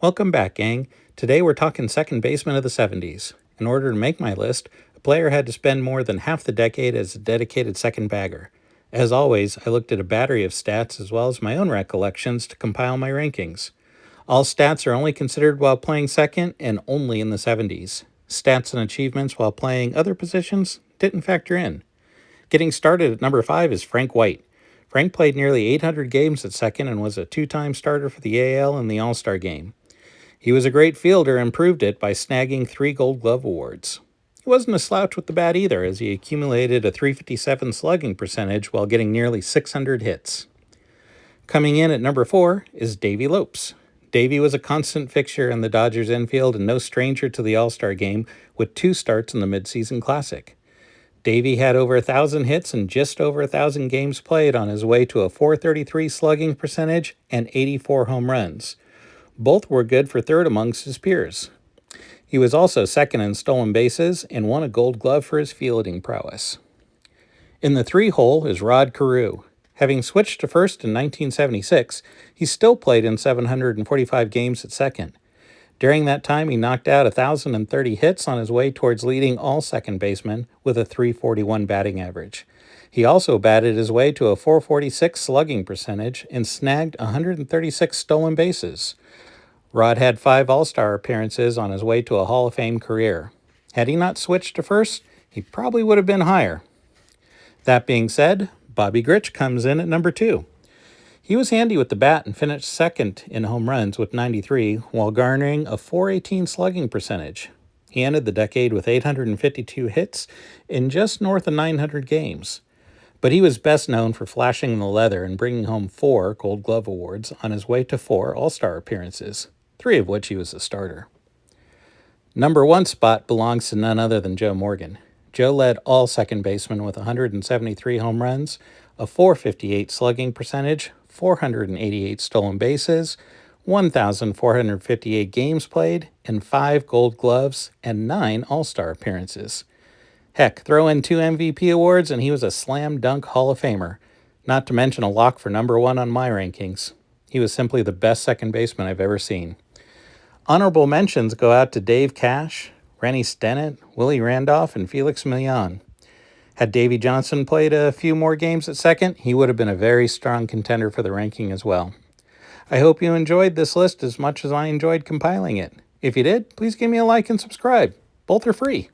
Welcome back, gang. Today we're talking second baseman of the 70s. In order to make my list, a player had to spend more than half the decade as a dedicated second bagger. As always, I looked at a battery of stats as well as my own recollections to compile my rankings. All stats are only considered while playing second and only in the 70s. Stats and achievements while playing other positions didn't factor in. Getting started at number 5 is Frank White. Frank played nearly 800 games at second and was a two-time starter for the AL and the All-Star game. He was a great fielder and proved it by snagging 3 Gold Glove awards. He wasn't a slouch with the bat either, as he accumulated a .357 slugging percentage while getting nearly 600 hits. Coming in at number 4 is Davey Lopes. Davey was a constant fixture in the Dodgers infield and no stranger to the All-Star game with 2 starts in the midseason classic. Davey had over 1,000 hits and just over 1,000 games played on his way to a .433 slugging percentage and 84 home runs. Both were good for third amongst his peers. He was also second in stolen bases and won a Gold Glove for his fielding prowess. In the 3 hole is Rod Carew. Having switched to first in 1976, he still played in 745 games at second. During that time, he knocked out 1,030 hits on his way towards leading all second basemen with a .341 batting average. He also batted his way to a .446 slugging percentage and snagged 136 stolen bases. Rod had 5 All-Star appearances on his way to a Hall of Fame career. Had he not switched to first, he probably would have been higher. That being said, Bobby Grich comes in at number 2. He was handy with the bat and finished second in home runs with 93 while garnering a .418 slugging percentage. He ended the decade with 852 hits in just north of 900 games. But he was best known for flashing the leather and bringing home 4 Gold Glove awards on his way to 4 All-Star appearances, 3 of which he was a starter. Number 1 spot belongs to none other than Joe Morgan. Joe led all second basemen with 173 home runs, a .458 slugging percentage, 488 stolen bases, 1,458 games played, and 5 Gold Gloves and 9 All-Star appearances. Heck, throw in 2 MVP awards and he was a slam dunk Hall of Famer, not to mention a lock for number 1 on my rankings. He was simply the best second baseman I've ever seen. Honorable mentions go out to Dave Cash, Rennie Stennett, Willie Randolph, and Felix Millan. Had Davey Johnson played a few more games at second, he would have been a very strong contender for the ranking as well. I hope you enjoyed this list as much as I enjoyed compiling it. If you did, please give me a like and subscribe. Both are free.